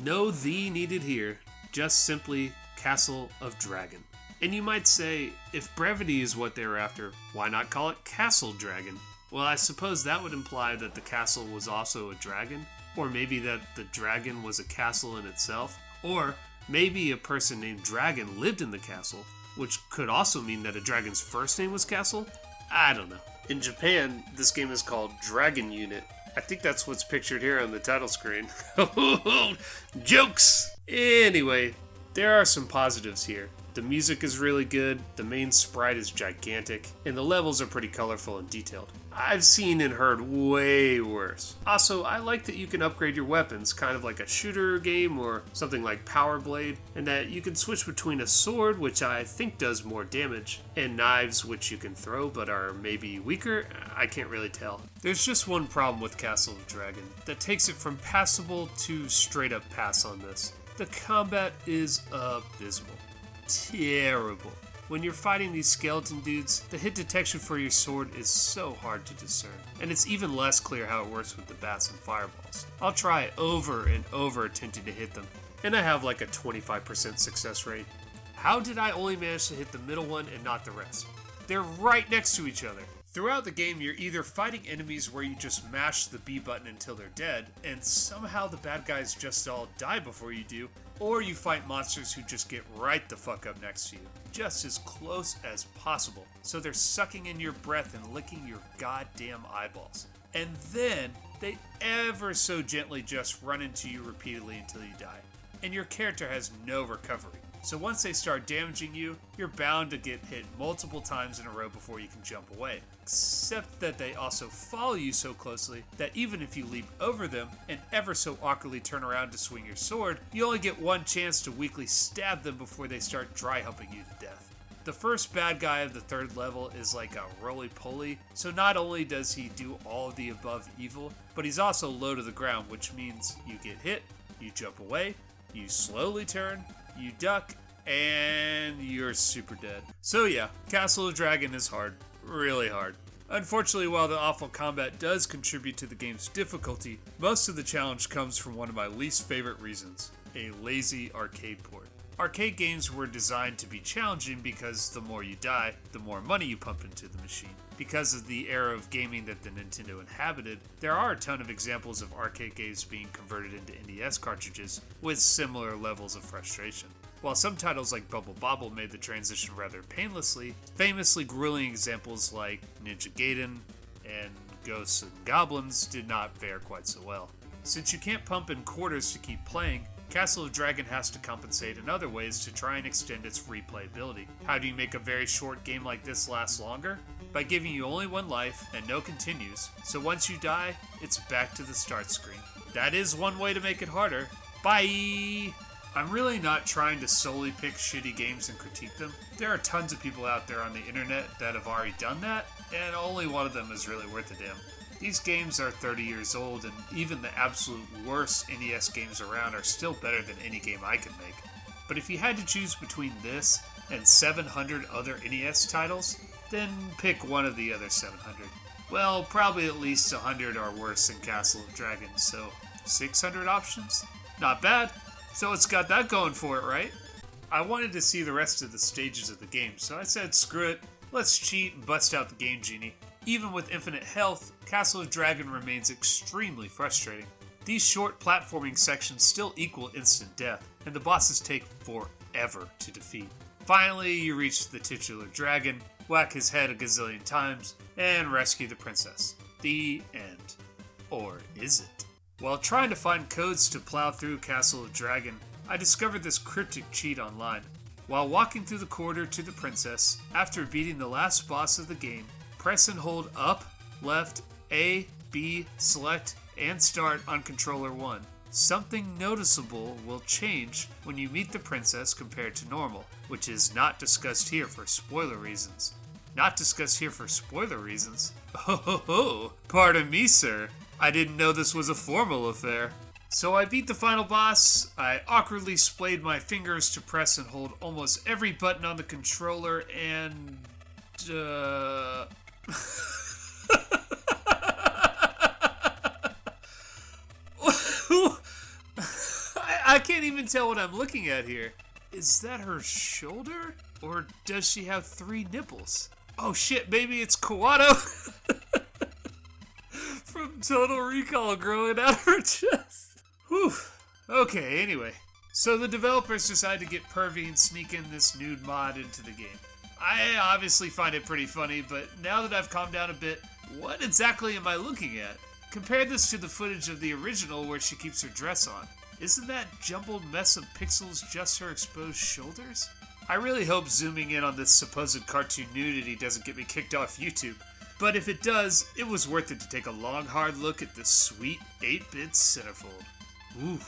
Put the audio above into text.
No "the" needed here, just simply Castle of Dragon. And you might say, if brevity is what they were after, why not call it Castle Dragon? Well, I suppose that would imply that the castle was also a dragon, or maybe that the dragon was a castle in itself, or maybe a person named Dragon lived in the castle, which could also mean that a dragon's first name was Castle? I don't know. In Japan, this game is called Dragon Unit. I think that's what's pictured here on the title screen. Jokes! Anyway, there are some positives here. The music is really good, the main sprite is gigantic, and the levels are pretty colorful and detailed. I've seen and heard way worse. Also, I like that you can upgrade your weapons, kind of like a shooter game or something like Power Blade, and that you can switch between a sword, which I think does more damage, and knives, which you can throw but are maybe weaker. I can't really tell. There's just one problem with Castle of Dragon that takes it from passable to straight up pass on this. The combat is abysmal. Terrible. When you're fighting these skeleton dudes, the hit detection for your sword is so hard to discern, and it's even less clear how it works with the bats and fireballs. I'll try over and over attempting to hit them, and I have like a 25% success rate. How did I only manage to hit the middle one and not the rest? They're right next to each other. Throughout the game, you're either fighting enemies where you just mash the B button until they're dead, and somehow the bad guys just all die before you do, or you fight monsters who just get right the fuck up next to you, just as close as possible, so they're sucking in your breath and licking your goddamn eyeballs. And then, they ever so gently just run into you repeatedly until you die, and your character has no recovery. So once they start damaging you, you're bound to get hit multiple times in a row before you can jump away. Except that they also follow you so closely that even if you leap over them and ever so awkwardly turn around to swing your sword, you only get one chance to weakly stab them before they start dry humping you to death. The first bad guy of the third level is like a roly-poly, so not only does he do all of the above evil, but he's also low to the ground, which means you get hit, you jump away, you slowly turn, you duck, and you're super dead. So yeah, Castle of Dragon is hard. Really hard. Unfortunately, while the awful combat does contribute to the game's difficulty, most of the challenge comes from one of my least favorite reasons: a lazy arcade port. Arcade games were designed to be challenging because the more you die, the more money you pump into the machine. Because of the era of gaming that the Nintendo inhabited, there are a ton of examples of arcade games being converted into NES cartridges with similar levels of frustration. While some titles like Bubble Bobble made the transition rather painlessly, famously grueling examples like Ninja Gaiden and Ghosts and Goblins did not fare quite so well. Since you can't pump in quarters to keep playing, Castle of Dragon has to compensate in other ways to try and extend its replayability. How do you make a very short game like this last longer? By giving you only one life and no continues, so once you die, it's back to the start screen. That is one way to make it harder. Bye! I'm really not trying to solely pick shitty games and critique them. There are tons of people out there on the internet that have already done that, and only one of them is really worth a damn. These games are 30 years old, and even the absolute worst NES games around are still better than any game I could make. But if you had to choose between this and 700 other NES titles, then pick one of the other 700. Well, probably at least 100 are worse than Castle of Dragon, so 600 options? Not bad. So it's got that going for it, right? I wanted to see the rest of the stages of the game, so I said screw it, let's cheat and bust out the Game Genie. Even with infinite health, Castle of Dragon remains extremely frustrating. These short platforming sections still equal instant death, and the bosses take forever to defeat. Finally, you reach the titular dragon, whack his head a gazillion times, and rescue the princess. The end. Or is it? While trying to find codes to plow through Castle of Dragon, I discovered this cryptic cheat online. While walking through the corridor to the princess, after beating the last boss of the game, press and hold up, left, A, B, select, and start on controller 1. Something noticeable will change when you meet the princess compared to normal, which is not discussed here for spoiler reasons. Not discussed here for spoiler reasons? Oh, pardon me, sir. I didn't know this was a formal affair. So I beat the final boss. I awkwardly splayed my fingers to press and hold almost every button on the controller, and I can't even tell what I'm looking at here. Is that her shoulder? Or does she have 3 nipples? Oh shit, maybe it's Kawato from Total Recall growing out her chest. Whew. Okay, anyway. So the developers decided to get pervy and sneak in this nude mod into the game. I obviously find it pretty funny, but now that I've calmed down a bit, what exactly am I looking at? Compare this to the footage of the original where she keeps her dress on. Isn't that jumbled mess of pixels just her exposed shoulders? I really hope zooming in on this supposed cartoon nudity doesn't get me kicked off YouTube. But if it does, it was worth it to take a long, hard look at this sweet 8-bit centerfold. Ooh.